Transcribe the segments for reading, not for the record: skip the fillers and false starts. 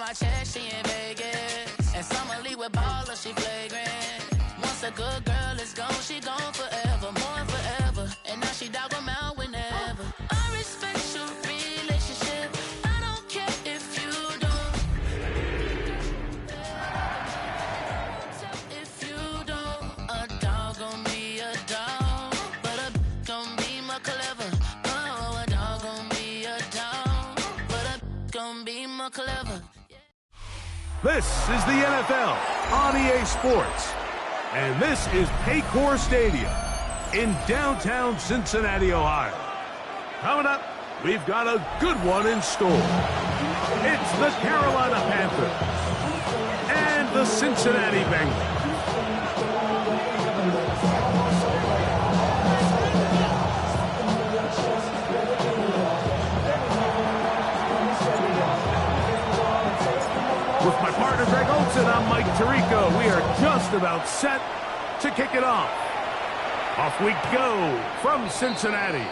my chest, she in Vegas. And Summer Lee with baller, she flagrant. Once a good girl is gone, she gone forever, more than forever. And now she dog 'em out whenever. I respect your relationship. I don't care if you don't. If you don't, a dog gon' be a dog, but a gon' be more clever. Oh, a dog gon' be a dog, but a gon' be more clever. This is the NFL on EA Sports. And this is Paycor Stadium in downtown Cincinnati, Ohio. Coming up, we've got a good one in store. It's the Carolina Panthers and the Cincinnati Bengals. With my partner, Greg Olson, I'm Mike Tirico. We are just about set to kick it off. Off we go from Cincinnati.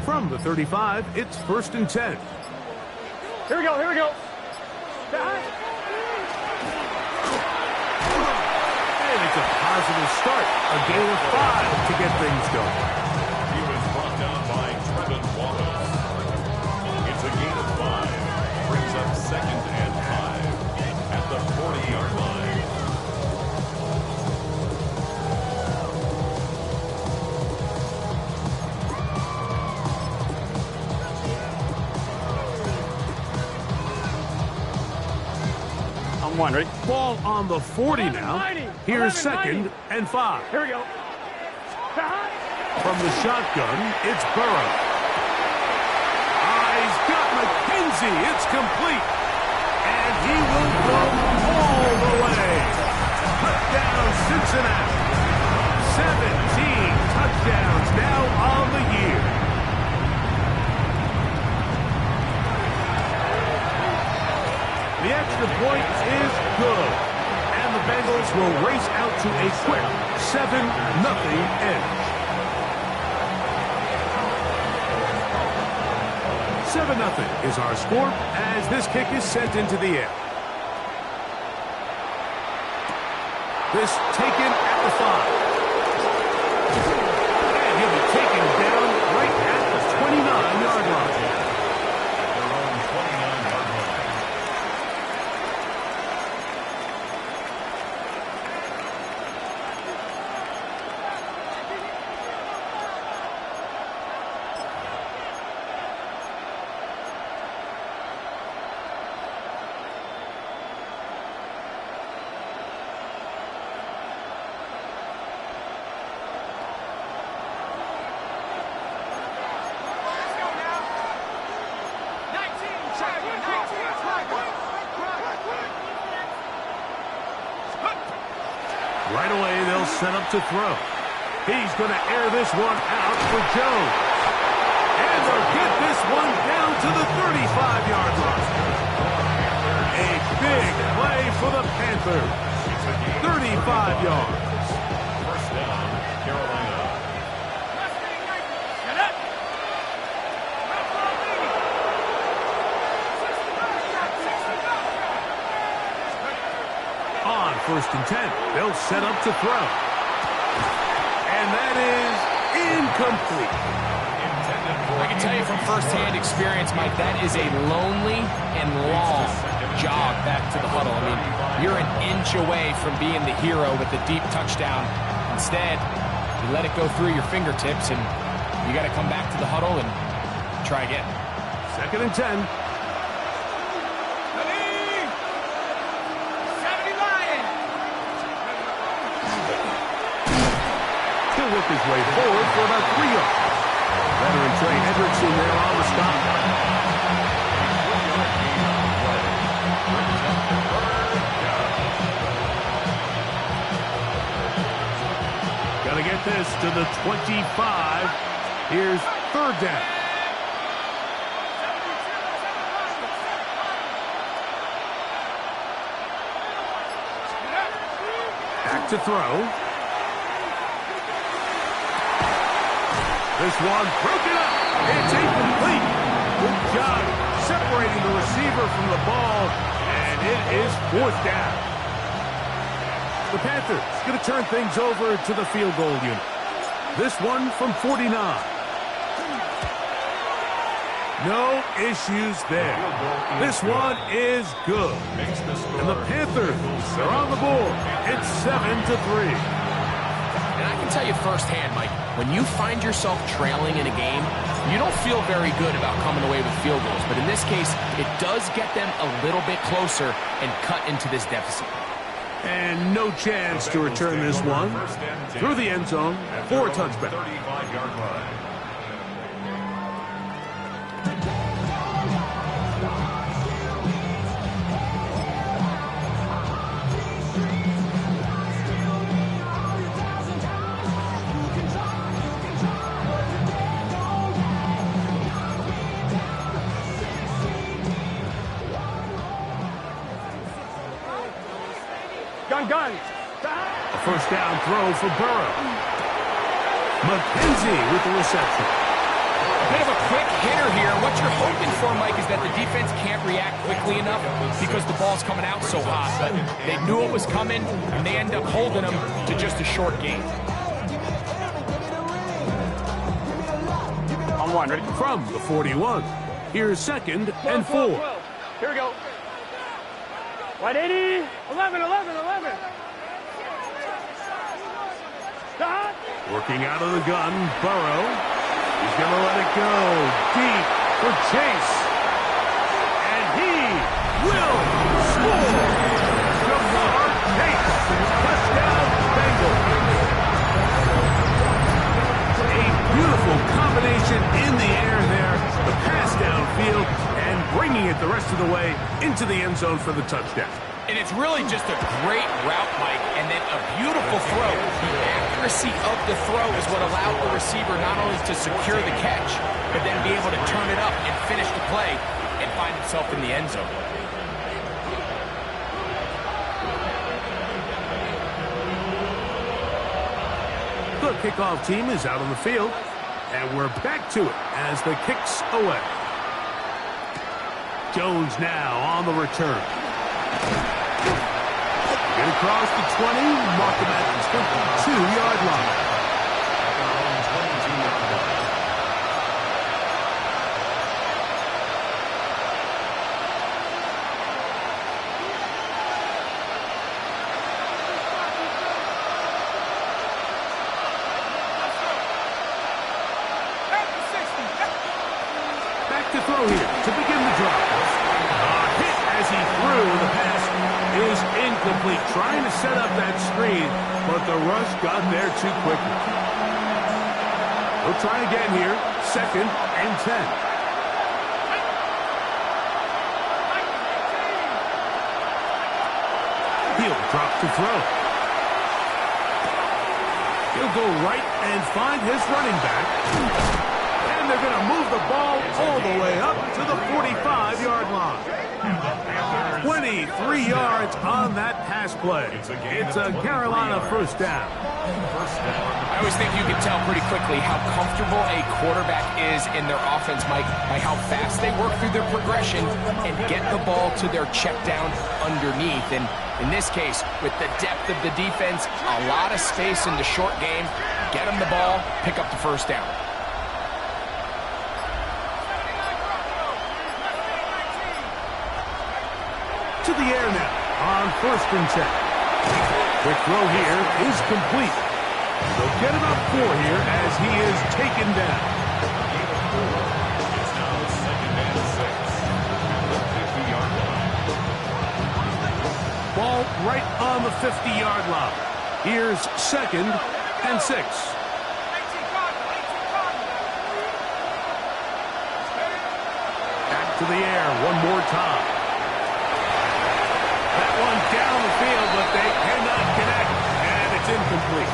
From the 35, it's 1st and 10. Here we go, here we go. And it's a positive start. A gain of 5 to get things going. He was brought down by Trevin Wallace. It's a gain of 5. Brings up 2nd and 5 at the 40-yard line. One, ready? Ball on the 40 now. Here's 2nd and 5. Here we go. From the shotgun, it's Burrow. He's got McKenzie. It's complete. And he will go all the way. Touchdown, Cincinnati. 17 touchdowns now on the year. The extra point is good, and the Bengals will race out to a quick 7-0 edge. 7-0 is our score as this kick is sent into the air. This taken at the 5. And he'll be taken down right at the 29-yard line. Right away, they'll set up to throw. He's going to air this one out for Jones. And they'll get this one down to the 35-yard line. A big play for the Panthers. 35 yards. First down, Carolina. On 1st and 10, they'll set up to throw. And that is incomplete. I can tell you from firsthand experience, Mike, that is a lonely and long jog back to the huddle. I mean, you're an inch away from being the hero with the deep touchdown. Instead, you let it go through your fingertips, and you got to come back to the huddle and try again. 2nd and 10. He'll work his way forward for about 3 yards. Veteran Trey Hendrickson there on the stop. Got to get this to the 25. Here's 3rd down. Back to throw. This one broken up. It's incomplete. Good job separating the receiver from the ball, and it is 4th down. The Panthers going to turn things over to the field goal unit. This one from 49. No issues there. This one is good. And the Panthers are on the board. It's 7-3. And I can tell you firsthand, Mike, when you find yourself trailing in a game, you don't feel very good about coming away with field goals. But in this case, it does get them a little bit closer and cut into this deficit. And no chance to return this one through the end zone for a touchback. 35-yard line. Gun. A 1st down throw for Burrow. McKenzie with the reception. A bit of a quick hitter here. What you're hoping for, Mike, is that the defense can't react quickly enough because the ball's coming out so hot. But they knew it was coming, and they end up holding them to just a short gain. On 1, ready? From the 41. Here's 2nd and 4. 12. Here we go. 180. 11. Stop. Working out of the gun, Burrow. He's going to let it go deep for Chase. And he will score. Jamar Chase. Touchdown, Bengals. A beautiful combination in the air there. The pass downfield and bringing it the rest of the way into the end zone for the touchdown. And it's really just a great route, Mike, and then a beautiful throw. The accuracy of the throw is what allowed the receiver not only to secure the catch, but then be able to turn it up and finish the play and find himself in the end zone. The kickoff team is out on the field, and we're back to it as the kick's away. Jones now on the return. Get across the 20, mark him at the 22-yard line. Back to throw here to begin the drive. Hit as he threw. The pass is incomplete. Trying to set up that screen, but the rush got there too quickly. We'll try again here. 2nd and 10. He'll drop to throw. He'll go right and find his running back. And they're going to move the ball all the way up to the 45-yard line. 23 yards on that pass play. It's a Carolina 1st down. I always think you can tell pretty quickly how comfortable a quarterback is in their offense, Mike, by how fast they work through their progression and get the ball to their check down underneath. And in this case, with the depth of the defense, a lot of space in the short game, get them the ball, pick up the 1st down. To the air now on 1st and 10. Quick throw here is complete. They'll get about 4 here as he is taken down. It's now 2nd and 6 at the 50-yard line. Ball right on the 50-yard line. Here's 2nd and 6. to the air one more time. That one down the field, but they cannot connect, and it's incomplete.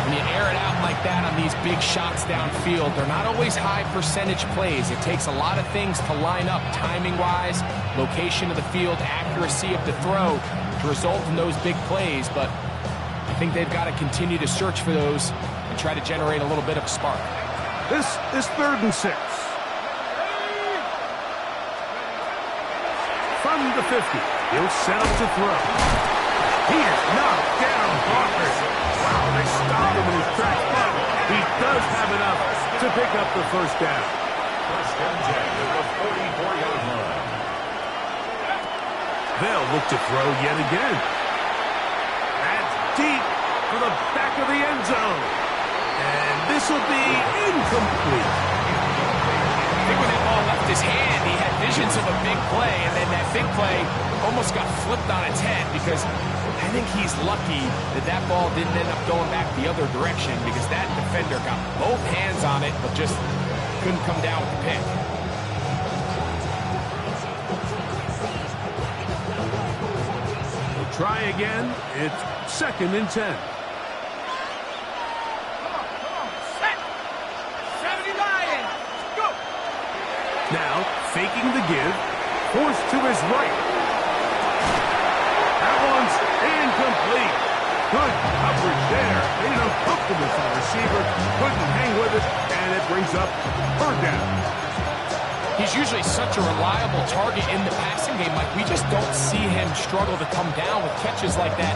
When you air it out like that on these big shots downfield, they're not always high percentage plays. It takes a lot of things to line up timing-wise, location of the field, accuracy of the throw to result in those big plays, but I think they've got to continue to search for those and try to generate a little bit of a spark. This is 3rd and 6. From the 50, he'll set up to throw. He is knocked down hard. Wow, they stopped him in his tracks, but he does have enough to pick up the first down. First and 10 at the 44-yard line. They'll look to throw yet again. That's deep for the back of the end zone. And this will be incomplete. I think when that ball left his hand, he had visions of a big play, and then that big play almost got flipped on its head because I think he's lucky that that ball didn't end up going back the other direction because that defender got both hands on it but just couldn't come down with the pick. We'll try again. It's 2nd and 10. Now, faking the give, forced to his right. That one's incomplete. Good coverage there. Made it uncomfortable for the receiver. Couldn't hang with it, and it brings up 3rd down. He's usually such a reliable target in the passing game. Like, we just don't see him struggle to come down with catches like that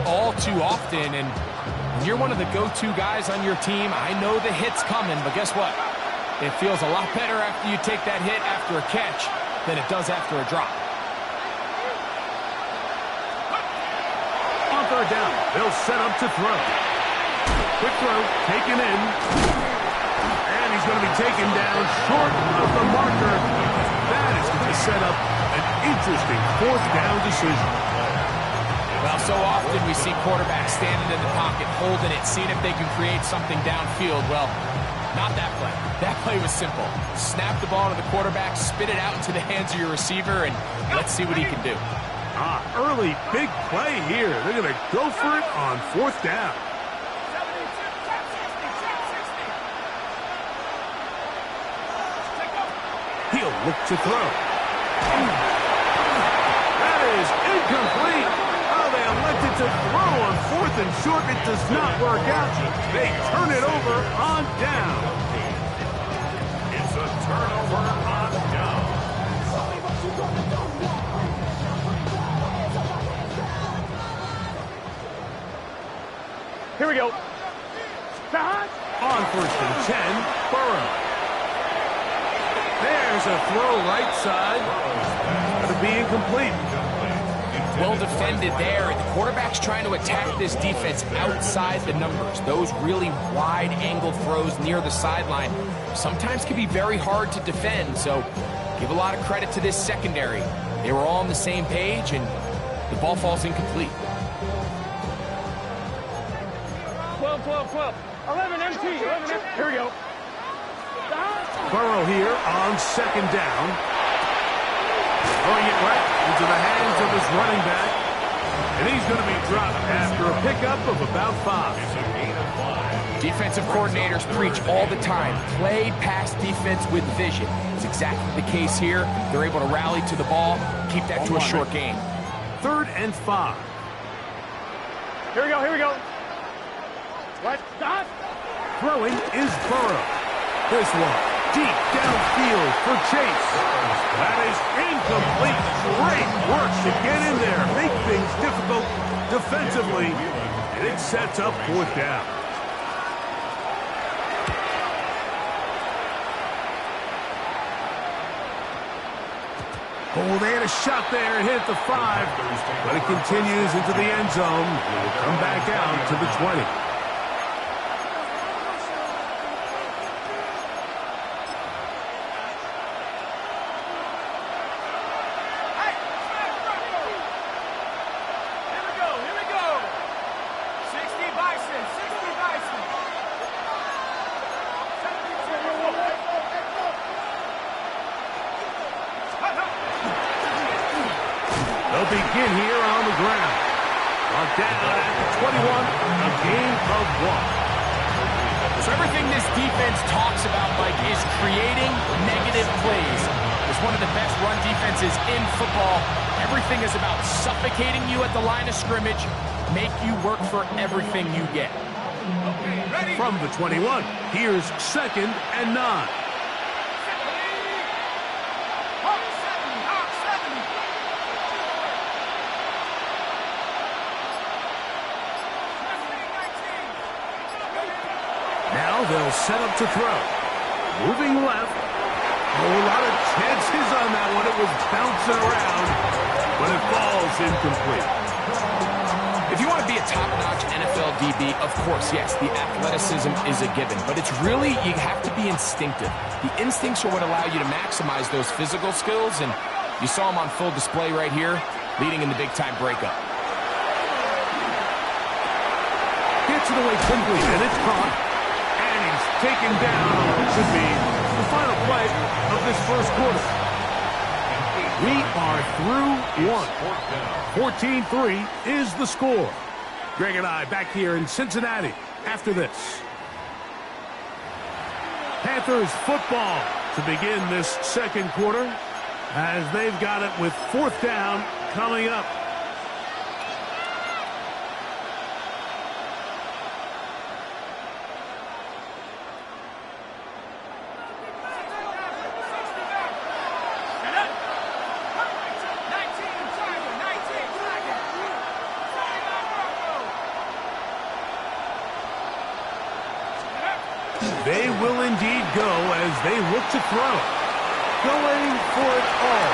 all too often. And when you're one of the go-to guys on your team, I know the hit's coming, but guess what? It feels a lot better after you take that hit after a catch than it does after a drop. On 3rd down, they'll set up to throw. Quick throw, taken in. And he's going to be taken down short of the marker. That is going to set up an interesting 4th down decision. Well, so often we see quarterbacks standing in the pocket, holding it, seeing if they can create something downfield. Well, not that play. That play was simple. Snap the ball to the quarterback, spit it out into the hands of your receiver, and let's see what he can do. Early big play here. They're going to go for it on 4th down. He'll look to throw. That is incomplete. Oh, they elected to throw on 4th and short. It does not work out. They turn it over on down. It's a turnover on down. Here we go. On 1st and 10, Burrow. There's a throw right side. Going to be incomplete. Well defended there. The quarterback's trying to attack this defense outside the numbers. Those really wide angle throws near the sideline sometimes can be very hard to defend. So give a lot of credit to this secondary. They were all on the same page, and the ball falls incomplete. 12, 11 MT. Here we go. Burrow here on 2nd down. Throwing it right into the hands of his running back. And he's going to be dropped after a pickup of about 5. It's a gain of 5. Defensive coordinators preach all the time, play pass defense with vision. It's exactly the case here. They're able to rally to the ball, keep that to a short game. 3rd and 5. Here we go. What? Stop. Throwing is Burrow. This one deep downfield for Chase. That is incomplete. Great work to get in there. Make things difficult defensively. And it sets up 4th down. Oh, they had a shot there and hit the 5. But it continues into the end zone. It will come back out to the 20. They'll begin here on the ground. On down at the 21, a game of 1. So everything this defense talks about, Mike, is creating negative plays. It's one of the best run defenses in football. Everything is about suffocating you at the line of scrimmage, make you work for everything you get. From the 21, here's 2nd and 9. Now they'll set up to throw. Moving left. A lot of chances on that one. It was bouncing around, but it falls incomplete. If you want to be a top-notch NFL DB, of course, yes, the athleticism is a given. But it's really, you have to be instinctive. The instincts are what allow you to maximize those physical skills, and you saw them on full display right here, leading in the big-time breakup. Gets it away quickly, and it's caught. And he's taken down on what should be the final play of this first quarter. We are through 1. 14-3 is the score. Greg and I back here in Cincinnati after this. Panthers football to begin this second quarter as they've got it with 4th down coming up. They will indeed go as they look to throw. Going for it all.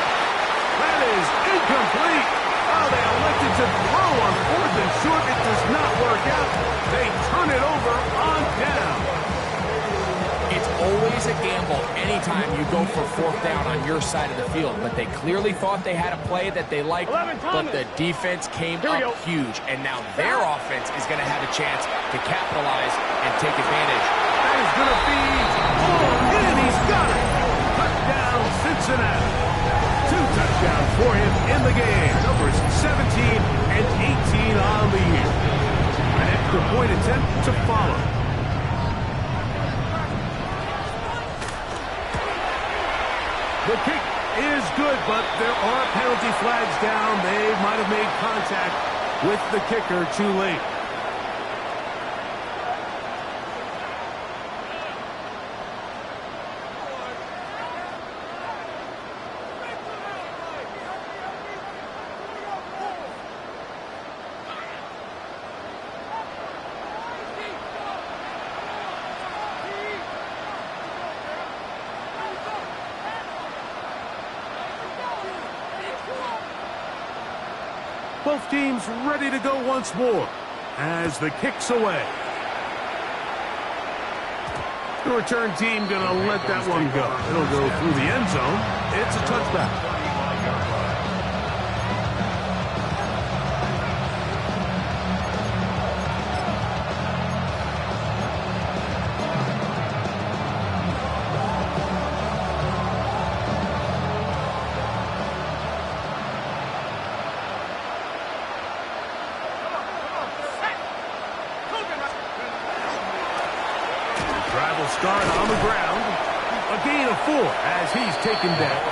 That is incomplete. Oh, they elected to throw on 4th and short. It does not work out. They turn it over on down. It's always a gamble anytime you go for 4th down on your side of the field. But they clearly thought they had a play that they liked, but the defense came up huge. And now their offense is going to have a chance to capitalize and take advantage. That is going to be all in. He's got it. Touchdown, Cincinnati. 2 touchdowns for him in the game. Numbers 17 and 18 on the year. An extra point attempt to follow. The kick is good, but there are penalty flags down. They might have made contact with the kicker too late. Both teams ready to go once more as the kick's away. The return team going to let that one go. It'll go through the end zone. It's a touchback. Start on the ground. A gain of 4 as he's taken down.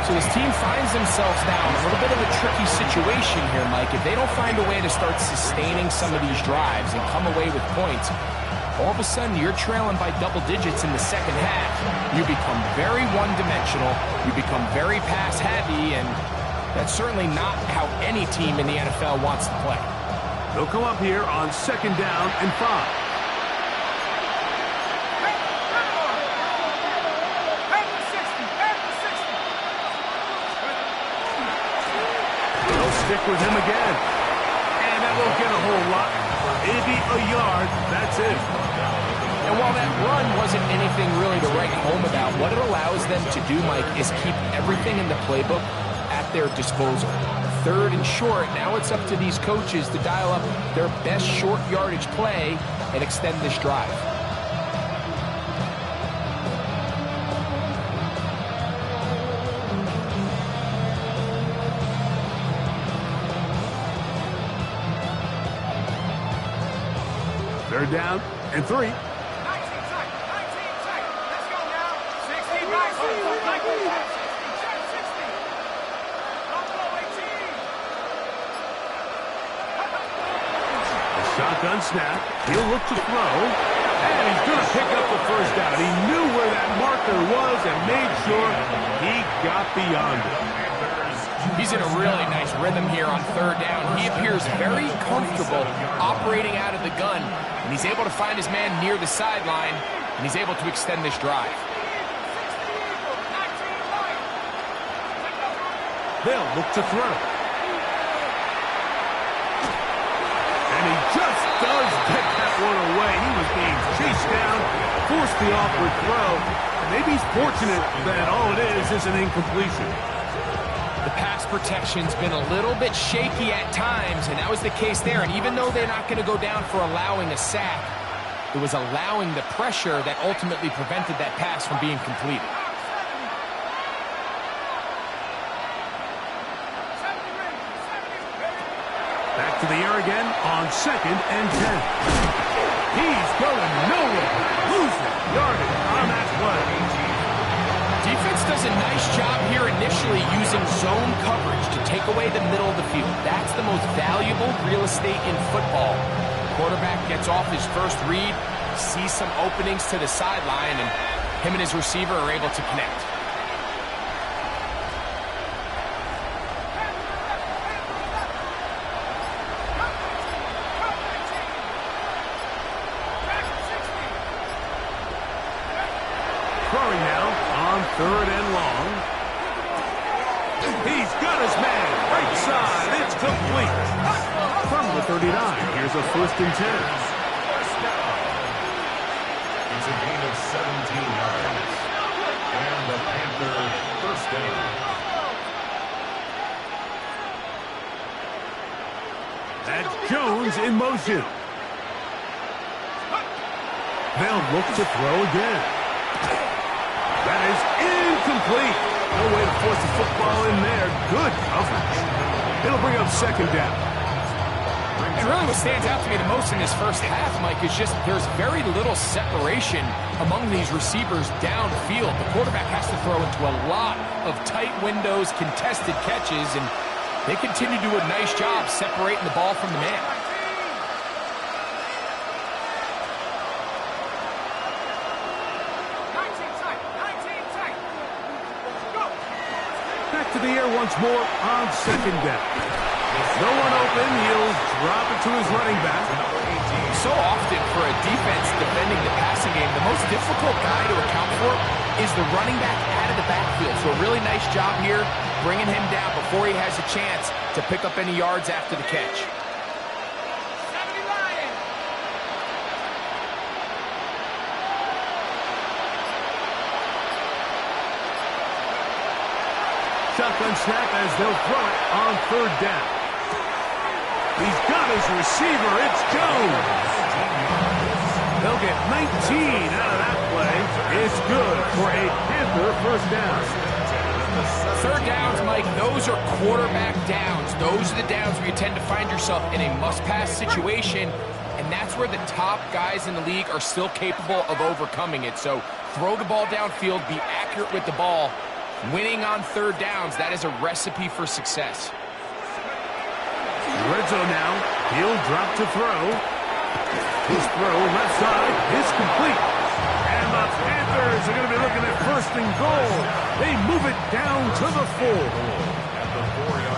So this team finds themselves now in a little bit of a tricky situation here, Mike. If they don't find a way to start sustaining some of these drives and come away with points, all of a sudden you're trailing by double digits in the second half. You become very one-dimensional. You become very pass-heavy, and that's certainly not how any team in the NFL wants to play. They'll come up here on 2nd down and 5. Stick with him again. And that won't get a whole lot. Maybe a yard. That's it. And while that run wasn't anything really to write home about, what it allows them to do, Mike, is keep everything in the playbook at their disposal. 3rd and short, now it's up to these coaches to dial up their best short yardage play and extend this drive. Third down and 3. Shotgun snap. He'll look to throw. And he's going to pick up the first down. He knew where that marker was and made sure he got beyond it. He's in a really nice rhythm here on third down. He appears very comfortable operating out of the gun. And he's able to find his man near the sideline. And he's able to extend this drive. They'll look to throw. And he just does get that one away. He was being chased down, forced the awkward throw. Maybe he's fortunate that all it is an incompletion. The pass protection's been a little bit shaky at times, and that was the case there. And even though they're not going to go down for allowing a sack, it was allowing the pressure that ultimately prevented that pass from being completed. Back to the air again on 2nd and 10. He's going nowhere. Losing yardage on that play. Defense does a nice job here initially using zone coverage to take away the middle of the field. That's the most valuable real estate in football. Quarterback gets off his first read, sees some openings to the sideline, and him and his receiver are able to connect. Throwing now on 3rd and long. He's got his man right side. It's complete. From the 39, here's a 1st and 10. It's a gain of 17 yards. And the Panther first down. That's Jones in motion. They'll look to throw again. That is incomplete. No way to force the football in there. Good coverage. It'll bring up 2nd down. And really what stands out to me the most in this first half, Mike, is just there's very little separation among these receivers downfield. The quarterback has to throw into a lot of tight windows, contested catches, and they continue to do a nice job separating the ball from the man. Back to the air once more on 2nd down. No one open. He'll drop it to his running back. So often for a defense defending the passing game, the most difficult guy to account for is the running back out of the backfield. So a really nice job here bringing him down before he has a chance to pick up any yards after the catch. Shotgun snap as they'll throw it on 3rd down. He's got his receiver. It's Jones. They'll get 19 out of that play. It's good for a Panther first down. 3rd downs, Mike, those are quarterback downs. Those are the downs where you tend to find yourself in a must-pass situation, and that's where the top guys in the league are still capable of overcoming it. So throw the ball downfield, be accurate with the ball. Winning on 3rd downs, that is a recipe for success. Red zone now. He'll drop to throw. His throw left side is complete. And the Panthers are going to be looking at 1st and goal. They move it down to the 4.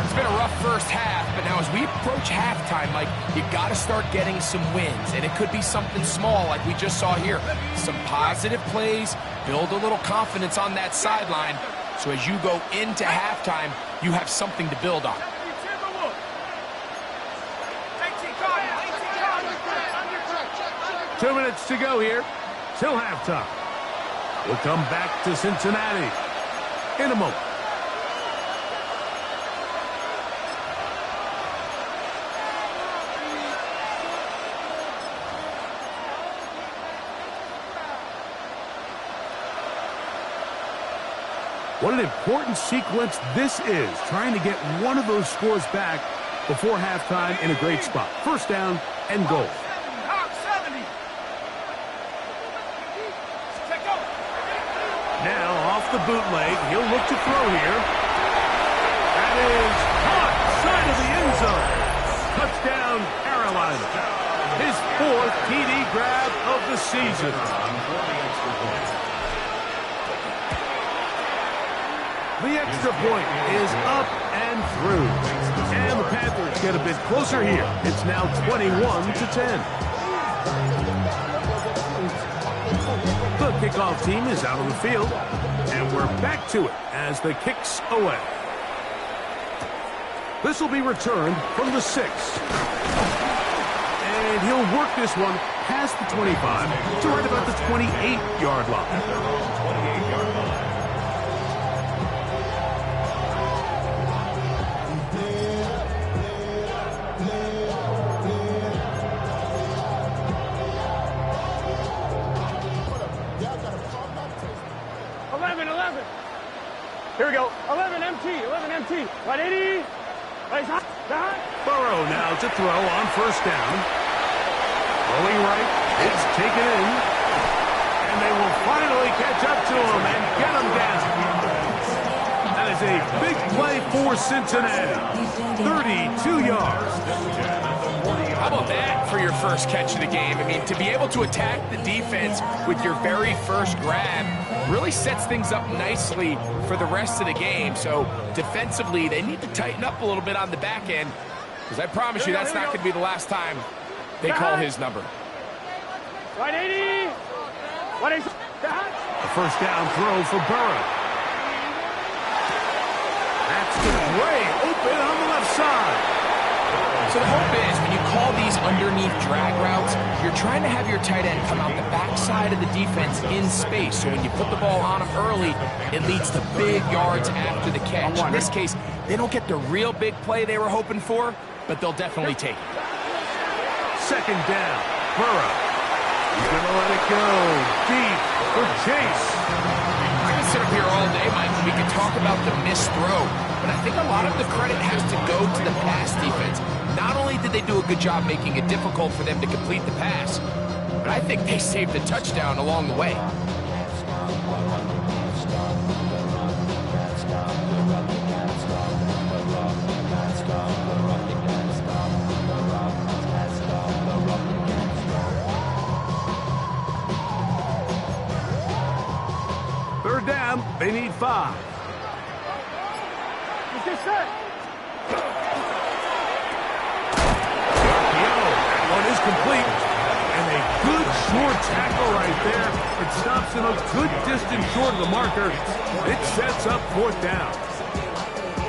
It's been a rough first half, but now as we approach halftime, Mike, you got to start getting some wins. And it could be something small like we just saw here. Some positive plays, build a little confidence on that sideline. So as you go into halftime, you have something to build on. Two minutes to go here till halftime. We'll come back to Cincinnati in a moment. What an important sequence this is, trying to get one of those scores back before halftime in a great spot. 1st down and goal. the bootleg. He'll look to throw here. That is caught side of the end zone. Touchdown, Carolina. His 4th TD grab of the season. The extra point is up and through. And the Panthers get a bit closer here. It's now 21-10. The kickoff team is out on the field. And we're back to it as the kick's away. This will be returned from the 6. And he'll work this one past the 25 to right about the 28-yard line. 28-yard line. Here we go. 11 MT. Right 80. Right hot. Burrow now to throw on first down. Rolling right. It's taken in. And they will finally catch up to him and get him down. That is a big play for Cincinnati. 32 yards. How about that for your first catch of the game? I mean, to be able to attack the defense with your very first grab really sets things up nicely for the rest of the game. So defensively, they need to tighten up a little bit on the back end, because I promise you that's not going to be the last time they call his number. Right 80. A first down throw for Burrow. That's way open on the left side. So the hope is, when you call these underneath drag routes, you're trying to have your tight end come out the backside of the defense in space. So when you put the ball on him early, it leads to big yards after the catch. In this case, they don't get the real big play they were hoping for, but they'll definitely take it. Second down, Burrow. He's going to let it go deep for Chase. I can sit up here all day, Mike, and we can talk about the missed throw, but I think a lot of the credit has to go to the pass defense. Not only did they do a good job making it difficult for them to complete the pass, but I think they saved a touchdown along the way. Third down, they need 5. Get set. One is complete, and a good short tackle right there. It stops him a good distance short of the marker. It sets up 4th down.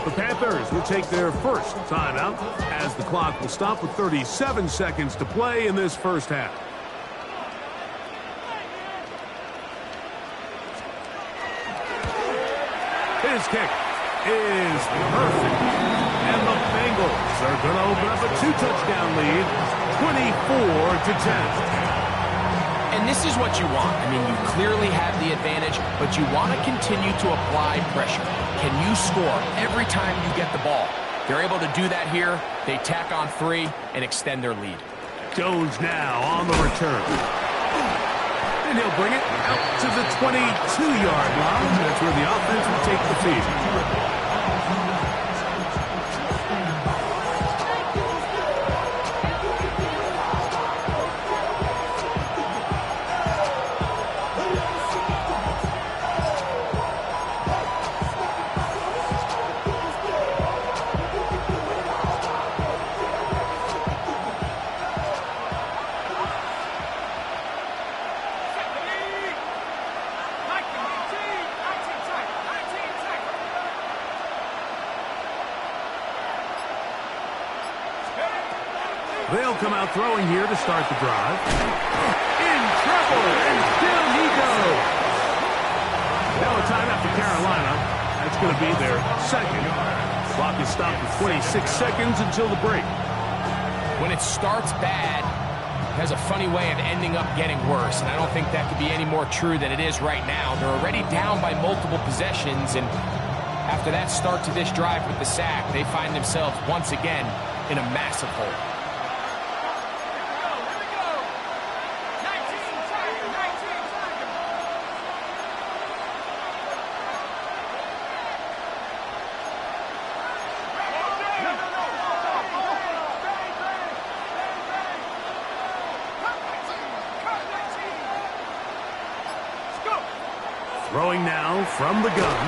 The Panthers will take their first timeout as the clock will stop with 37 seconds to play in this first half. His kick is perfect. And the Bengals are going to open up a 2-touchdown lead, 24-10. And this is what you want. I mean, you clearly have the advantage, but you want to continue to apply pressure. Can you score every time you get the ball? They're able to do that here. They tack on 3 and extend their lead. Jones now on the return. And he'll bring it out to the 22-yard line. That's where the offense will take the field. They'll come out throwing here to start the drive. In trouble, and down he goes. Now a timeout for Carolina. That's going to be their second. Clock is stopped with 26 seconds until the break. When it starts bad, it has a funny way of ending up getting worse, and I don't think that could be any more true than it is right now. They're already down by multiple possessions, and after that start to this drive with the sack, they find themselves once again in a massive hole. Throwing now from the gun.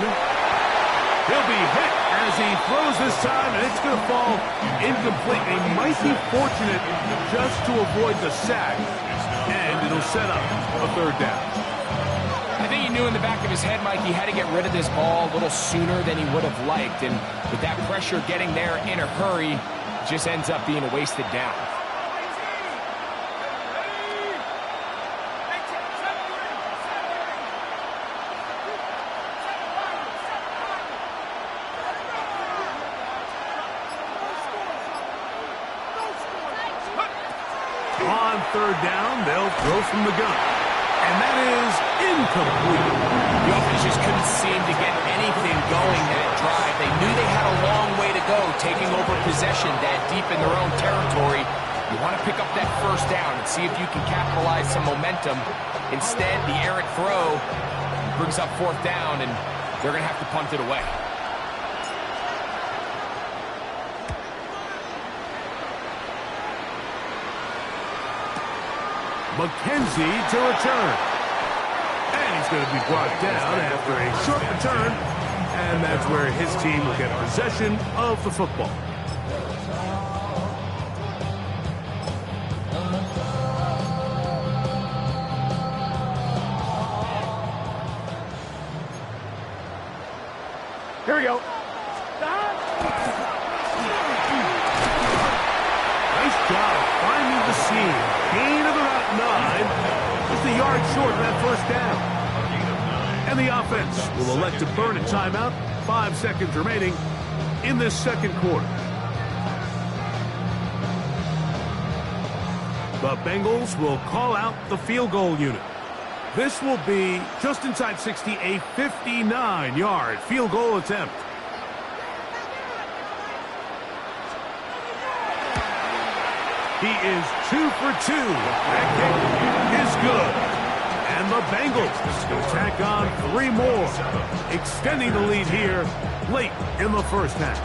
He'll be hit as he throws this time, and it's going to fall incomplete. He might be fortunate just to avoid the sack, and it'll set up a third down. I think he knew in the back of his head, Mike, he had to get rid of this ball a little sooner than he would have liked, and with that pressure getting there in a hurry, it just ends up being a wasted down. On third down, they'll throw from the gun. And that is incomplete. The offense just couldn't seem to get anything going that drive. They knew they had a long way to go, taking over possession that deep in their own territory. You want to pick up that first down and see if you can capitalize some momentum. Instead, the errant throw brings up fourth down, and they're going to have to punt it away. McKenzie to return. And he's going to be brought down after a short return. And that's where his team will get possession of the football. Here we go. Nice job finding the seam. Gain of about 9. Just a yard short of that first down. And the offense will elect to burn a timeout. 5 seconds remaining in this second quarter. The Bengals will call out the field goal unit. This will be just inside 60, a 59-yard field goal attempt. He is 2 for 2. That kick is good. And the Bengals will tack on 3 more, extending the lead here late in the first half.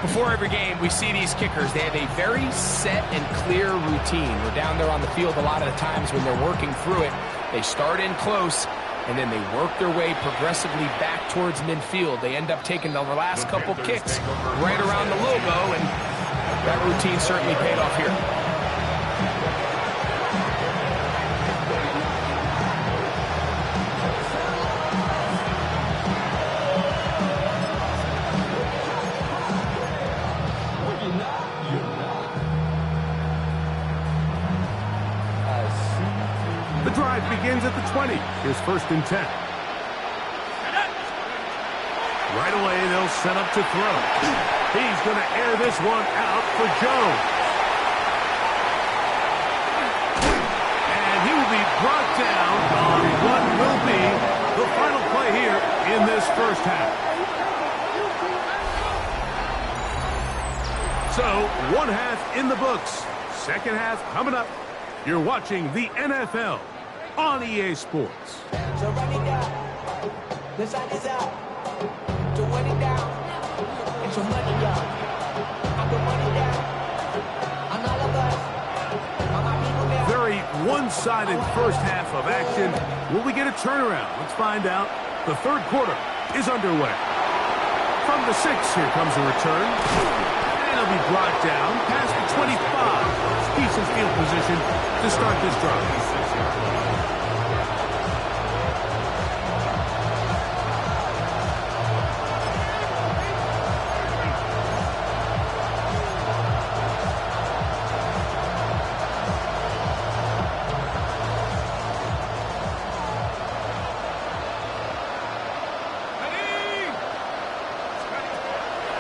Before every game, we see these kickers. They have a very set and clear routine. We're down there on the field a lot of the times when they're working through it. They start in close, and then they work their way progressively back towards midfield. They end up taking the last couple kicks right around the logo, and that routine certainly paid off here. The drive begins at the 20. Here's 1st and 10. Right away, they'll set up to throw. He's going to air this one out for Jones. And he will be brought down on what will be the final play here in this first half. So, 1 half in the books. Second half coming up. You're watching the NFL on EA Sports. So run it down. The side is out. To run it down. And some money down. I put money down. On all of us. On my people now. Very one-sided first half of action. Will we get a turnaround? Let's find out. The third quarter is underway. From the 6, here comes a return. And he'll be brought down past the 25. Decent field position to start this drive.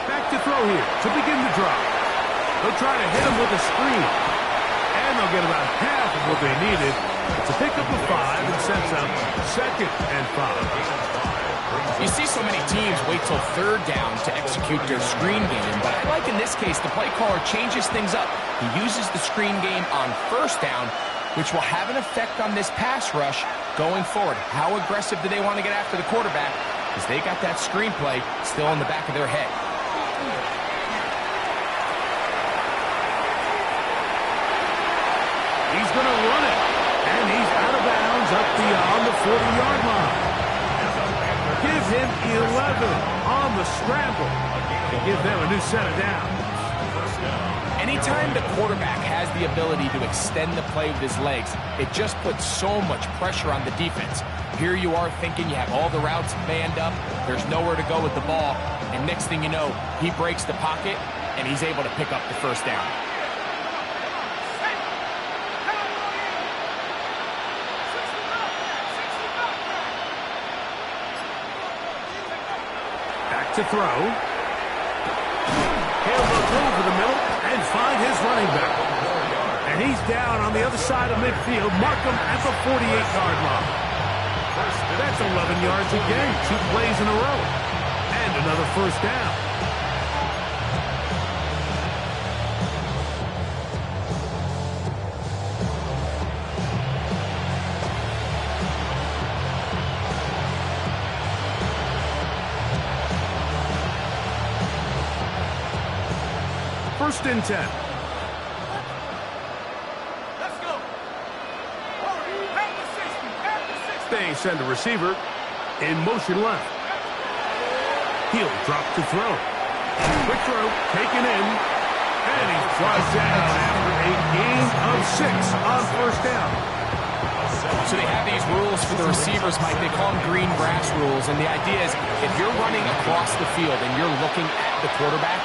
Back to throw here to begin the drive. They'll try to hit him with a screen. And they'll get about half of what they needed. It's a pickup of 5 and sets up 2nd and 5. You see so many teams wait till third down to execute their screen game, but I like in this case the play caller changes things up. He uses the screen game on first down, which will have an effect on this pass rush going forward. How aggressive do they want to get after the quarterback? Because they got that screen play still in the back of their head. He's going to run it, and he's out of bounds up beyond the 40-yard line. him 11 on the scramble to give them a new set of downs. Anytime the quarterback has the ability to extend the play with his legs, it just puts so much pressure on the defense. Here you are thinking you have all the routes manned up, there's nowhere to go with the ball, and next thing you know, he breaks the pocket, and he's able to pick up the first down. Back to throw. He'll go over the middle and find his running back. And he's down on the other side of midfield. Mark him at the 48-yard line. That's 11 yards again. 2 plays in a row. And another first down. First and 10. Let's go. They send a receiver in motion left. He'll drop to throw. Quick throw, taken in. And he's brought down after a gain of 6 on first down. So they have these rules for the receivers, Mike. They call them green grass rules. And the idea is if you're running across the field and you're looking at the quarterback,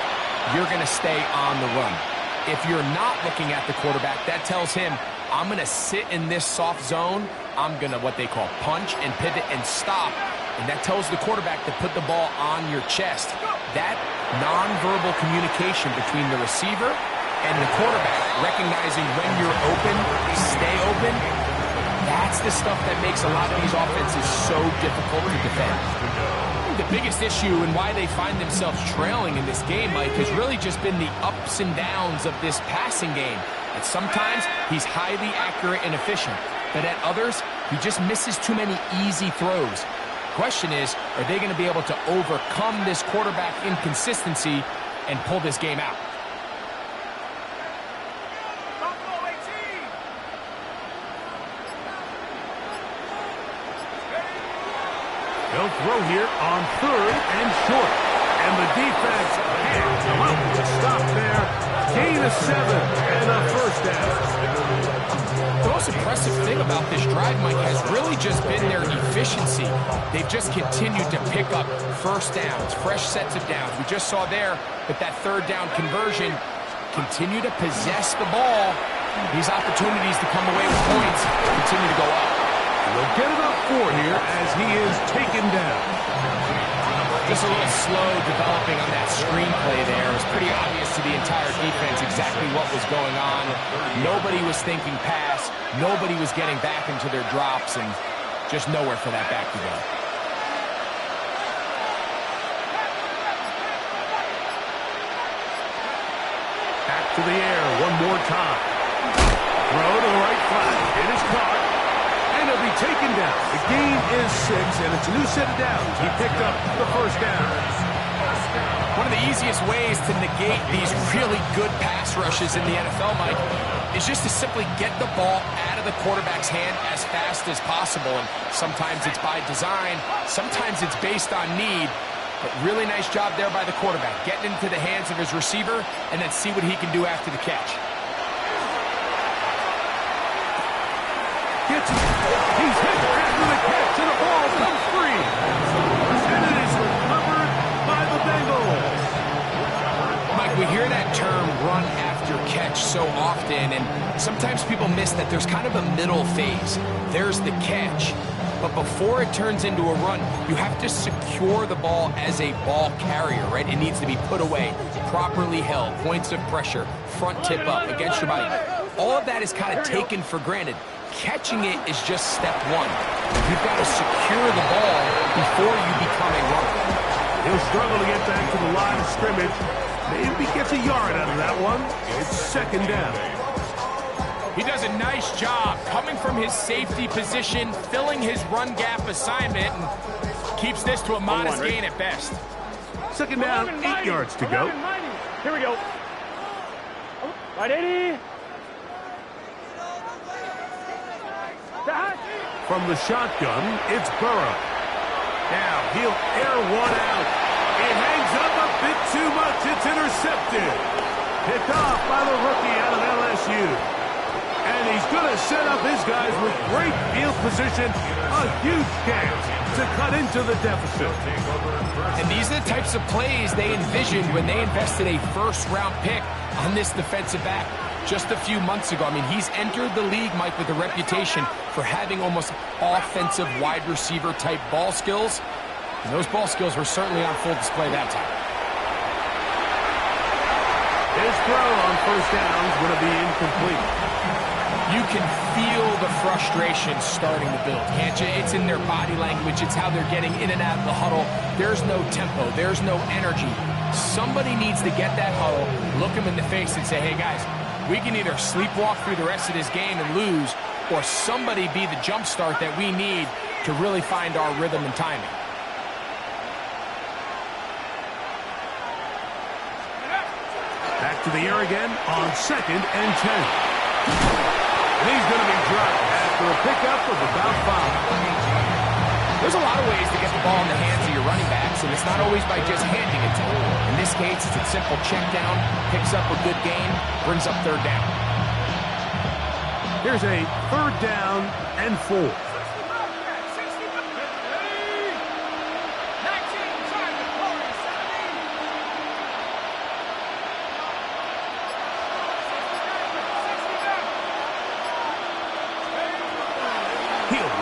you're going to stay on the run. If you're not looking at the quarterback, that tells him, I'm going to sit in this soft zone. I'm going to what they call punch and pivot and stop. And that tells the quarterback to put the ball on your chest. That nonverbal communication between the receiver and the quarterback, recognizing when you're open, stay open, that's the stuff that makes a lot of these offenses so difficult to defend. The biggest issue and why they find themselves trailing in this game, Mike, has really just been the ups and downs of this passing game. And sometimes he's highly accurate and efficient, but at others, he just misses too many easy throws. Question is, are they going to be able to overcome this quarterback inconsistency and pull this game out? They'll throw here on 3rd and short. And the defense can't come up with a stop there. Gain of 7 and a first down. The most impressive thing about this drive, Mike, has really just been their efficiency. They've just continued to pick up first downs, fresh sets of downs. We just saw there with that 3rd down conversion, continue to possess the ball. These opportunities to come away with points continue to go up. We'll get it up 4 here as he is taken down. Just a little slow developing on that screenplay there. It was pretty obvious to the entire defense exactly what was going on. Nobody was thinking pass. Nobody was getting back into their drops, and just nowhere for that back to go. Back to the air one more time. Throw to the right flat. It is caught. And it'll be taken down. The gain is 6, and it's a new set of downs. He picked up the first down. One of the easiest ways to negate these really good pass rushes in the NFL, Mike, is just to simply get the ball out of the quarterback's hand as fast as possible. And sometimes it's by design, sometimes it's based on need. But really nice job there by the quarterback, getting into the hands of his receiver and then see what he can do after the catch. Gets it. He's hit after the catch, and the ball comes free. And it is recovered by the Bengals. Mike, we hear that term run after catch so often, and sometimes people miss that there's kind of a middle phase. There's the catch. But before it turns into a run, you have to secure the ball as a ball carrier, right? It needs to be put away, properly held, points of pressure, front tip up against your body. All of that is kind of taken for granted. Catching it is just step 1. You've got to secure the ball before you become a runner. He'll struggle to get back to the line of scrimmage. Maybe gets a yard out of that one. It's 2nd down. He does a nice job coming from his safety position, filling his run gap assignment, and keeps this to a modest gain at best. 2nd down, 8 yards to go. Here we go. Right, 80. From the shotgun, it's Burrow. Now he'll air one out. It hangs up a bit too much. It's intercepted. Picked off by the rookie out of LSU. And he's going to set up his guys with great field position. A huge chance to cut into the deficit. And these are the types of plays they envisioned when they invested a first-round pick on this defensive back just a few months ago. I mean, he's entered the league, Mike, with a reputation for having almost offensive wide receiver type ball skills. And those ball skills were certainly on full display that time. His throw on first down is going to be incomplete. You can feel the frustration starting to build, can't you? It's in their body language. It's how they're getting in and out of the huddle. There's no tempo. There's no energy. Somebody needs to get that huddle, look them in the face and say, hey, guys, we can either sleepwalk through the rest of this game and lose, or somebody be the jump start that we need to really find our rhythm and timing. Back to the air again on 2nd and 10. And he's going to be dropped after a pickup of about 5. There's a lot of ways to get the ball in the hands of your running backs, and it's not always by just handing it to them. In this case, it's a simple check down, picks up a good gain, brings up 3rd down. Here's a 3rd down and 4.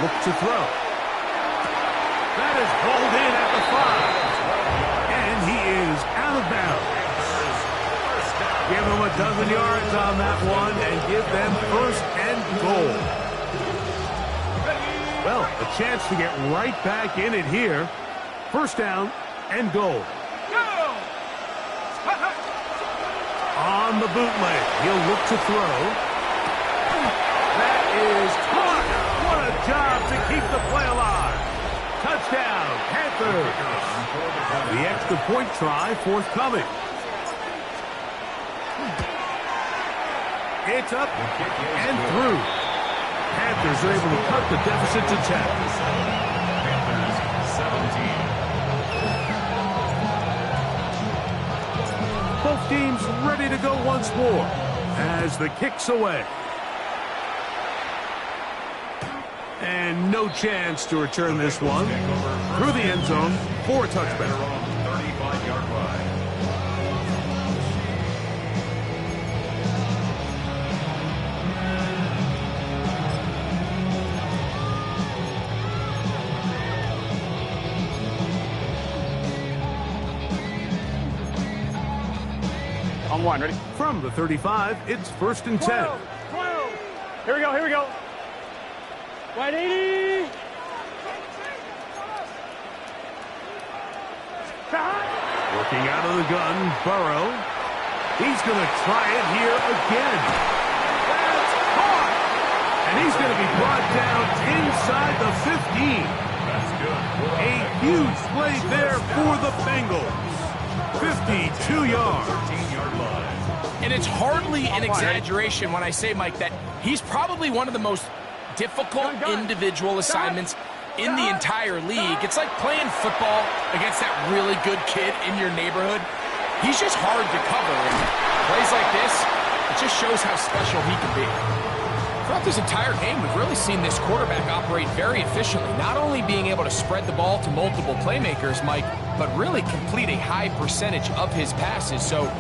Look to throw. That is hauled in at the 5. And he is out of bounds. Give them a dozen yards on that one and give them 1st and goal. Well, a chance to get right back in it here. 1st down and goal. On the bootleg, he'll look to throw. That is caught. Job to keep the play alive. Touchdown, Panthers. The extra point try forthcoming. It's up and through. Panthers are able to cut the deficit to 10. Panthers 17. Both teams ready to go once more as the kick's away. And no chance to return this one through the end zone for a touchback. 35-yard line. On 1, ready? From the 35, it's 1st and 10. 12. Here we go, here we go. 180. Working out of the gun, Burrow. He's going to try it here again. That's caught. And he's going to be brought down inside the 15. That's good. A huge play there for the Bengals. 52 yards. 13-yard line. And it's hardly an exaggeration when I say, Mike, that he's probably one of the most difficult individual assignments in the entire league. It's like playing football against that really good kid in your neighborhood. He's just hard to cover, and plays like this, it just shows how special he can be. Throughout this entire game, we've really seen this quarterback operate very efficiently, not only being able to spread the ball to multiple playmakers, Mike, but really complete a high percentage of his passes. So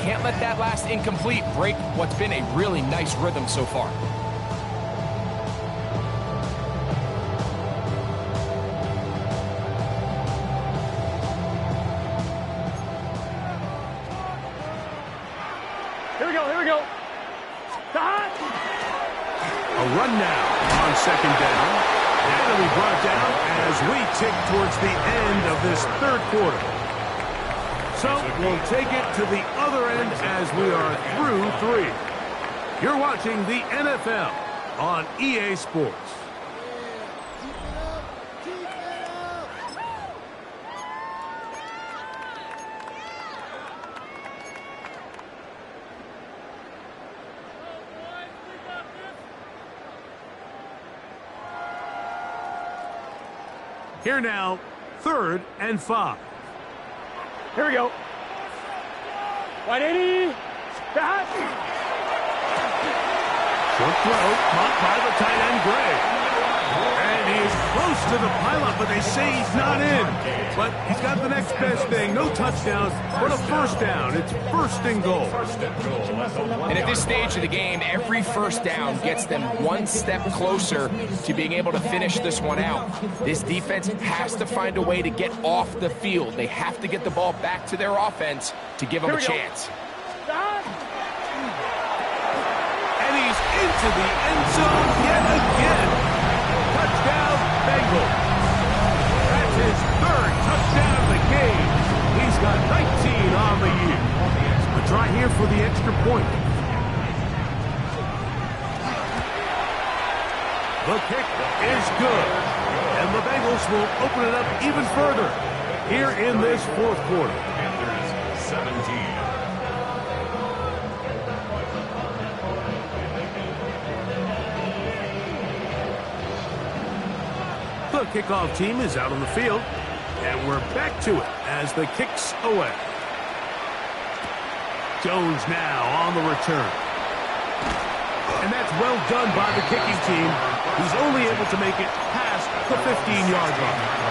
can't let that last incomplete break what's been a really nice rhythm so far. Here we go. A run now on 2nd down. And it'll be brought down as we tick towards the end of this 3rd quarter. So we'll take it to the other end as we are through 3. You're watching the NFL on EA Sports. Here now, 3rd and 5. Here we go. 180. Back. Short throw, caught by the tight end, Gray. And he is close to the pileup, but they say he's not in. But he's got the next best thing. No touchdown, but a first down. It's 1st and goal. And at this stage of the game, every first down gets them one step closer to being able to finish this one out. This defense has to find a way to get off the field. They have to get the ball back to their offense to give them a chance. And he's into the end zone yet again. Touchdown, Bengals. That's his 3rd touchdown of the game. He's got 19 on the year. A try here for the extra point. The kick is good. And the Bengals will open it up even further here in this 4th quarter. Panthers 17. The kickoff team is out on the field, and we're back to it as the kick's away. Jones now on the return. And that's well done by the kicking team. He's only able to make it past the 15-yard line.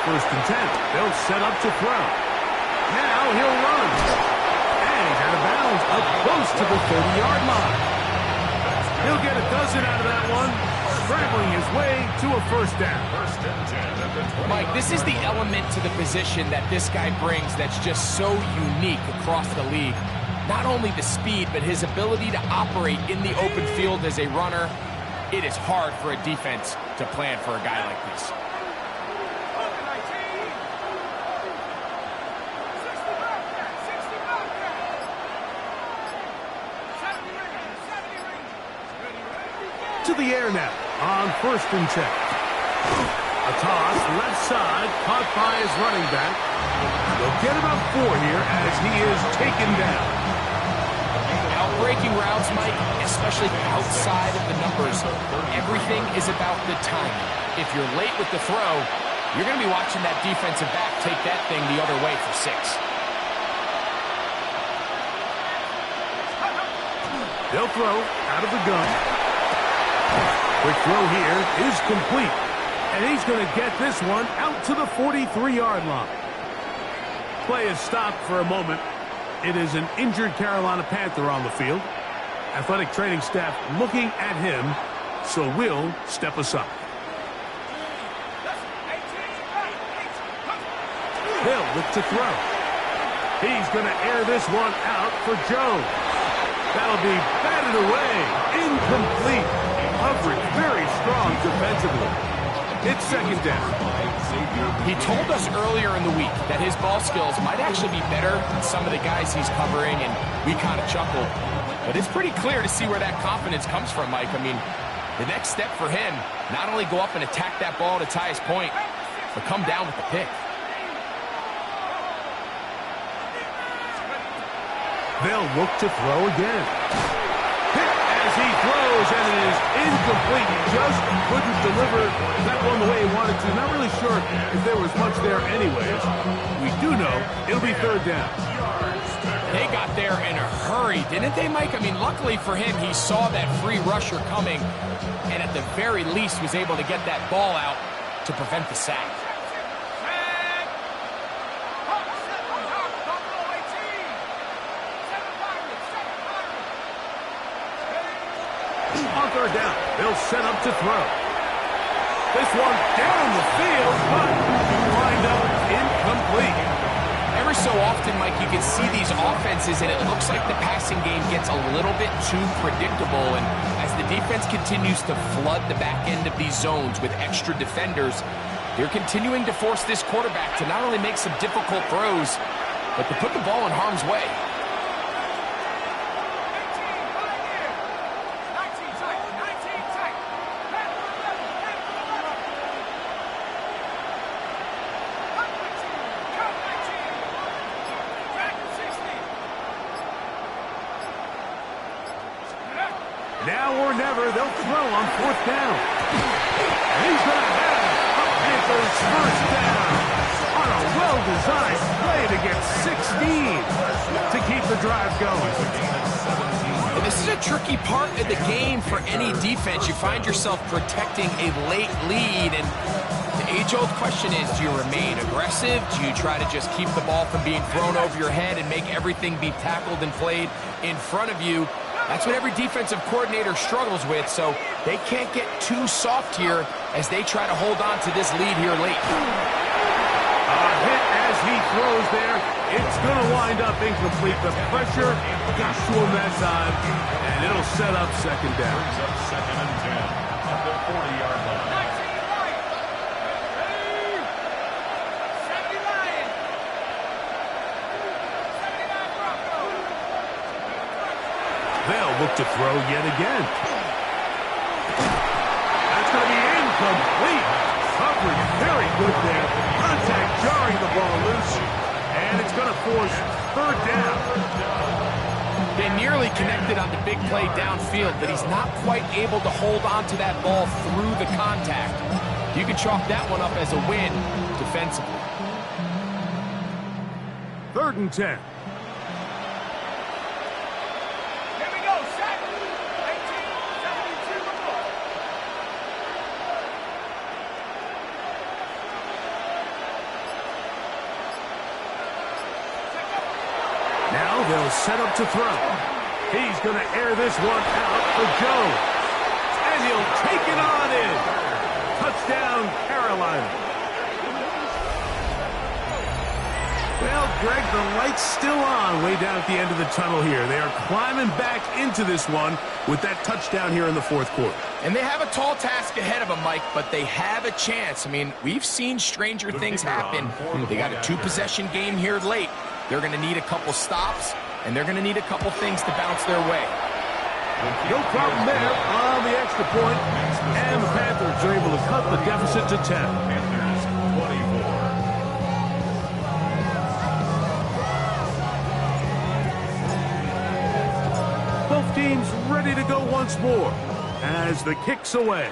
First and 10. They'll set up to throw. Now he'll run. And he's out of bounds up close to the 30-yard line. He'll get a dozen out of that one, scrambling his way to a first down. Mike, this is the element to the position that this guy brings that's just so unique across the league. Not only the speed, but his ability to operate in the open field as a runner. It is hard for a defense to plan for a guy like this. To the air now on 1st and 10. A toss left side caught by his running back. They'll get about 4 here as he is taken down. Outbreaking routes, Mike, especially outside of the numbers, everything is about the timing. If you're late with the throw, you're going to be watching that defensive back take that thing the other way for 6. They'll throw out of the gun. Quick throw here is complete. And he's going to get this one out to the 43-yard line. Play is stopped for a moment. It is an injured Carolina Panther on the field. Athletic training staff looking at him, so we'll step aside. They'll look to throw. He's going to air this one out for Jones. That'll be batted away. Incomplete. Coverage very strong defensively. It's 2nd down. He told us earlier in the week that his ball skills might actually be better than some of the guys he's covering, and we kind of chuckled. But it's pretty clear to see where that confidence comes from, Mike. I mean, the next step for him, not only go up and attack that ball to tie his point, but come down with the pick. They'll look to throw again. Pick as he throws, and it is incomplete. He just couldn't deliver that one the way he wanted to. Not really sure if there was much there anyways. We do know it'll be 3rd down. They got there in a hurry, didn't they, Mike? I mean, luckily for him, he saw that free rusher coming, and at the very least was able to get that ball out to prevent the sack. On 3rd down, they'll set up to throw. This one down the field, but wind up incomplete. Every so often, Mike, you can see these offenses, and it looks like the passing game gets a little bit too predictable. And as the defense continues to flood the back end of these zones with extra defenders, they're continuing to force this quarterback to not only make some difficult throws, but to put the ball in harm's way. Now or never, they'll throw on 4th down. And he's going to have a Panthers first down on a well-designed play to get 16 to keep the drive going. And this is a tricky part of the game for any defense. You find yourself protecting a late lead, and the age-old question is, do you remain aggressive? Do you try to just keep the ball from being thrown over your head and make everything be tackled and played in front of you? That's what every defensive coordinator struggles with, so they can't get too soft here as they try to hold on to this lead here late. A hit as he throws there. It's going to wind up incomplete. The pressure got to him that time, and it'll set up 2nd down. Brings up 2nd and 10 at the 40-yard line. They'll look to throw yet again. That's going to be incomplete. Coverage very good there. Contact jarring the ball loose. And it's going to force 3rd down. They nearly connected on the big play downfield, but he's not quite able to hold on to that ball through the contact. You can chalk that one up as a win defensively. 3rd and 10. Now they'll set up to throw. He's going to air this one out for Jones. And he'll take it on in. Touchdown, Carolina. Well, Greg, the light's still on way down at the end of the tunnel here. They are climbing back into this one with that touchdown here in the 4th quarter. And they have a tall task ahead of them, Mike, but they have a chance. I mean, we've seen stranger things happen. They got a 2-possession game here late. They're going to need a couple stops, and they're going to need a couple things to bounce their way. No problem there on the extra point, and the Panthers are able to cut the deficit to 10. Panthers 24. Both teams ready to go once more as the kick's away.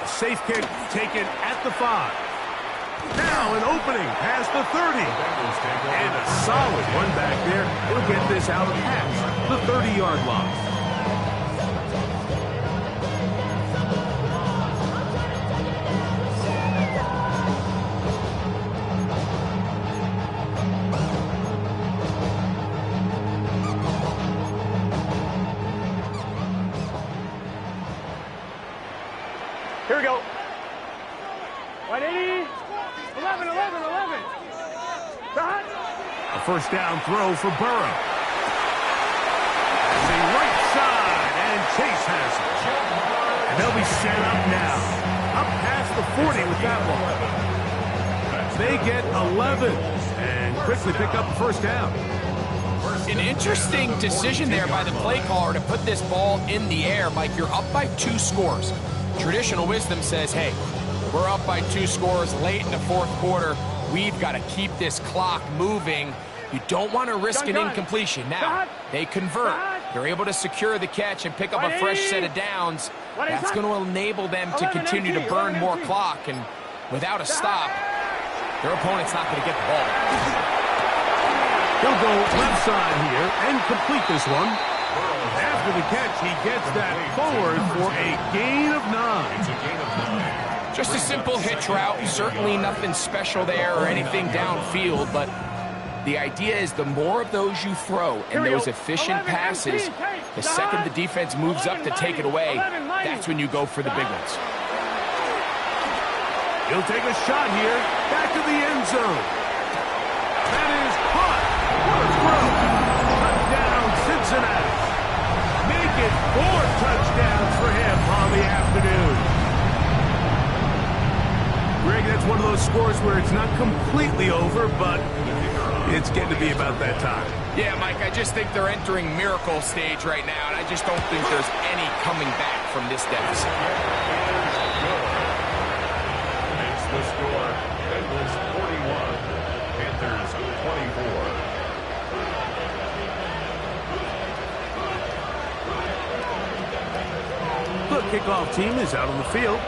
A safe kick taken at the 5. Now an opening past the 30. And a solid one back there. He'll get this out past the 30-yard line. Here we go. 180. 11. Cut. A first down throw for Burrow. The right side, and Chase has it. And they'll be set up now. Up past the 40 with that one. They get 11 and quickly pick up the first down. An interesting decision there by the play caller to put this ball in the air. Mike, you're up by 2 scores. Traditional wisdom says, hey, we're up by 2 scores late in the 4th quarter. We've got to keep this clock moving. You don't want to risk an incompletion. Now, they convert. They're able to secure the catch and pick up a fresh set of downs. That's going to enable them to continue to burn more clock. And without a stop, their opponent's not going to get the ball. He'll go left side here and complete this one. After the catch, he gets that forward for a gain of 9. It's a gain of 9. Just a simple hitch route. Certainly nothing special there or anything downfield, but the idea is the more of those you throw and those efficient passes, the second the defense moves up to take it away, that's when you go for the big ones. He'll take a shot here. Back to the end zone. That is caught. What a throw. Touchdown, Cincinnati. Make it 4 touchdowns for him on the afternoon. Greg, that's one of those scores where it's not completely over, but it's getting to be about that time. Yeah, Mike, I just think they're entering miracle stage right now, and I just don't think there's any coming back from this deficit. Makes the score. Bengals 41, Panthers 24. The kickoff team is out on the field,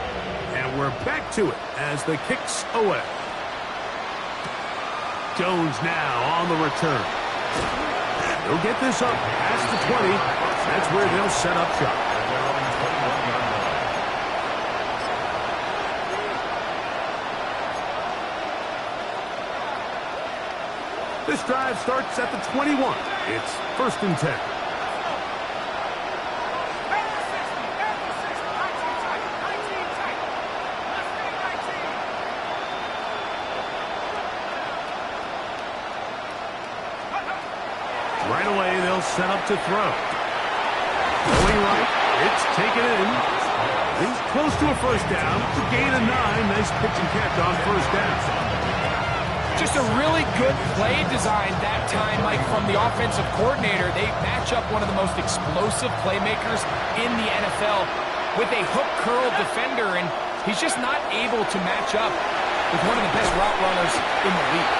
and we're back to it as the kick's away. Jones now on the return. He'll get this up past the 20. That's where they'll set up shop. This drive starts at the 21. It's 1st and 10. Right away, they'll set up to throw. Going right, it's taken in. He's close to a 1st down. The gain of 9. Nice pitch and catch on 1st down. Just a really good play design that time, Mike, from the offensive coordinator. They match up one of the most explosive playmakers in the NFL with a hook curl defender, and he's just not able to match up with one of the best route runners in the league.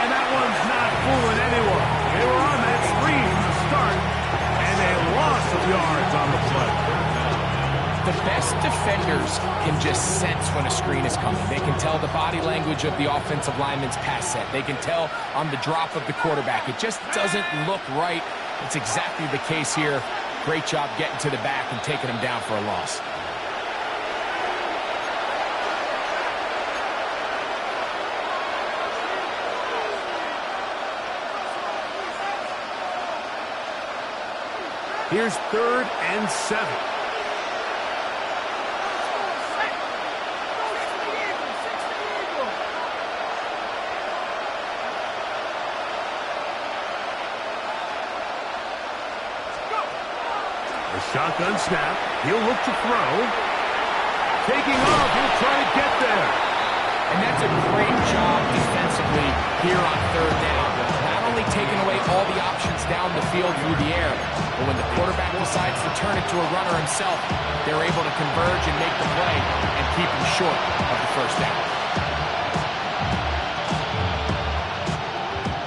And that one's not fooling anyone. They were on that screen to start, and a loss of yards on the play. The best defenders can just sense when a screen is coming. They can tell the body language of the offensive lineman's pass set. They can tell on the drop of the quarterback. It just doesn't look right. It's exactly the case here. Great job getting to the back and taking him down for a loss. Here's 3rd and 7. The shotgun snap. He'll look to throw. Taking off. He'll try to get there. And that's a great job defensively here on 3rd down. Not only taking away all the options down the field through the air, but when the quarterback decides to turn it to a runner himself, they're able to converge and make the play and keep him short of the 1st down.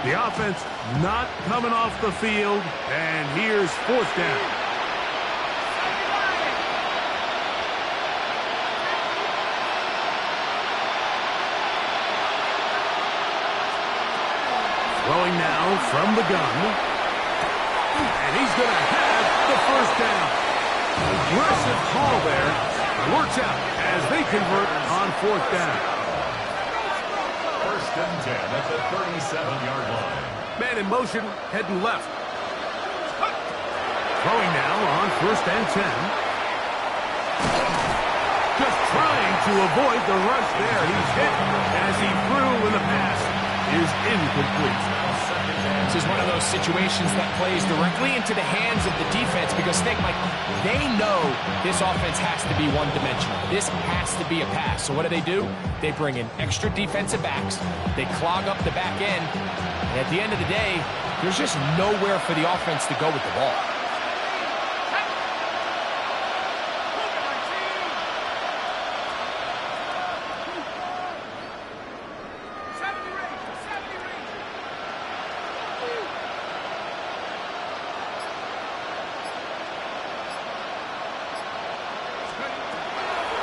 The offense not coming off the field, and here's 4th down. Throwing now from the gun. And he's going to have the 1st down. Aggressive call there. Works out as they convert on 4th down. 1st and 10 at the 37-yard line. Man in motion, heading left. Throwing now on 1st and 10. Just trying to avoid the rush there. He's hit as he threw when the pass is incomplete. This is one of those situations that plays directly into the hands of the defense because, think, Mike, they know this offense has to be one-dimensional. This has to be a pass. So what do? They bring in extra defensive backs. They clog up the back end. And at the end of the day, there's just nowhere for the offense to go with the ball.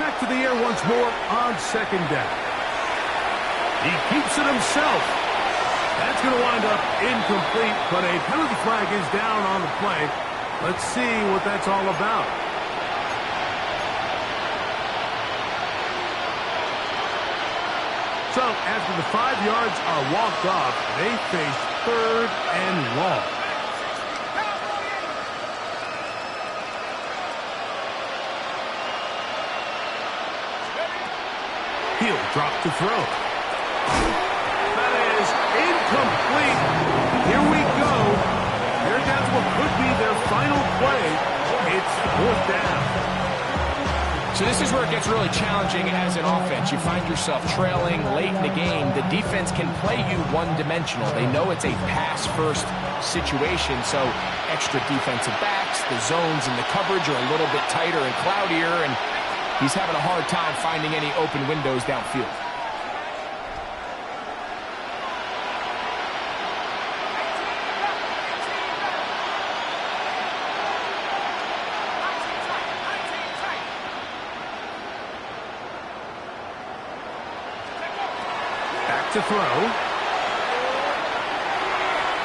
Back to the air once more on 2nd down. He keeps it himself. That's going to wind up incomplete, but a penalty flag is down on the play. Let's see what that's all about. So after the 5 yards are walked off, they face 3rd and long. He'll Drop to throw. That is incomplete. Here we go. They're down to what could be their final play. It's 4th down. So this is where it gets really challenging as an offense. You find yourself trailing late in the game. The defense can play you one-dimensional. They know it's a pass-first situation, so extra defensive backs, the zones and the coverage are a little bit tighter and cloudier, and he's having a hard time finding any open windows downfield. To throw.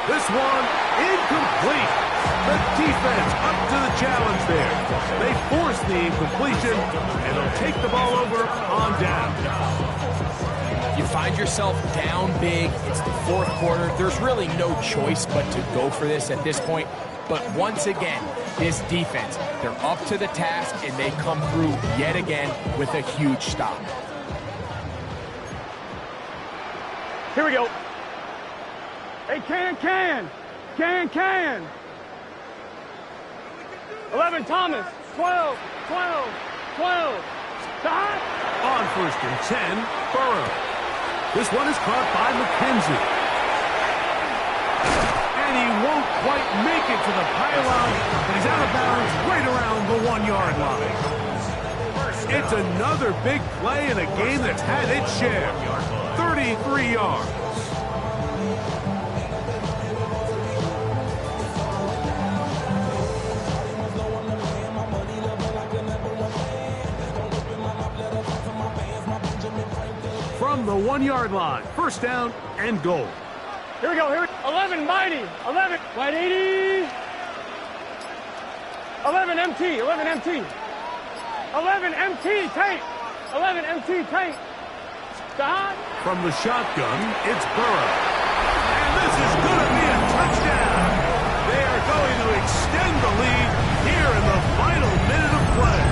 This one incomplete. The defense up to the challenge there. They force the incompletion, and they'll take the ball over on down. You find yourself down big. It's the 4th quarter. There's really no choice but to go for this at this point. But once again, this defense, they're up to the task, and they come through yet again with a huge stop. Here we go. Hey, can. 11, Thomas. 12. Stop. On 1st and 10, Burrow. This one is caught by McKenzie. And he won't quite make it to the pylon, and he's out of bounds right around the 1-yard line. It's another big play in a game that's had its share. 33 yards. From the 1-yard line, 1st down and goal. Here we go. 11, Mighty. 11, White 80. 11, MT. 11, MT. 11, MT, Tate. 11, MT, Tate. Stop. From the shotgun, it's Burrow. And this is going to be a touchdown. They are going to extend the lead here in the final minute of play.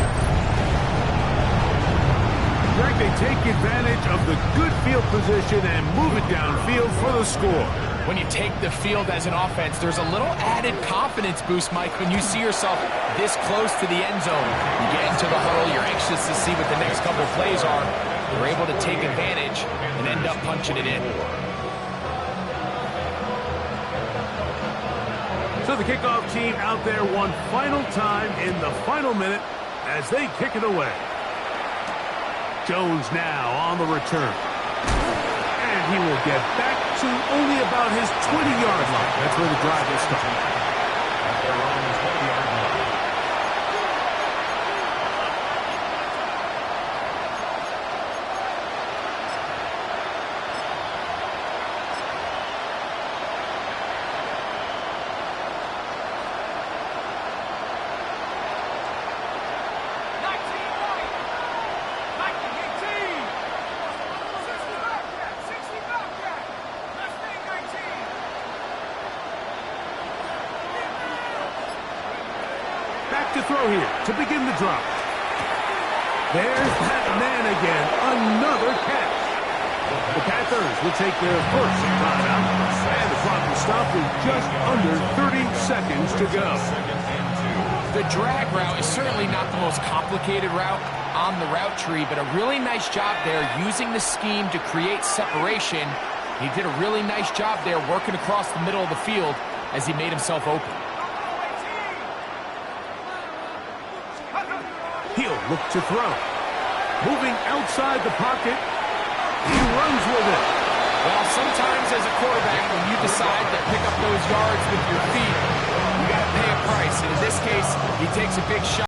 Greg, they take advantage of the good field position and move it downfield for the score. When you take the field as an offense, there's a little added confidence boost, Mike, when you see yourself this close to the end zone. You get into the huddle, you're anxious to see what the next couple plays are. You're able to take advantage and end up punching it in. So the kickoff team out there one final time in the final minute as they kick it away. Jones now on the return. And he will get back to only about his 20-yard line. That's where the drive will start. To throw here to begin the drop. There's that man again. Another catch. The Panthers will take their first timeout, and the clock will stop with just under 30 seconds to go. The drag route is certainly not the most complicated route on the route tree, but a really nice job there using the scheme to create separation. He did a really nice job there working across the middle of the field as he made himself open. He'll look to throw. Moving outside the pocket. He runs with it. Well, sometimes as a quarterback, when you decide to pick up those yards with your feet, you got to pay a price. And in this case, he takes a big shot.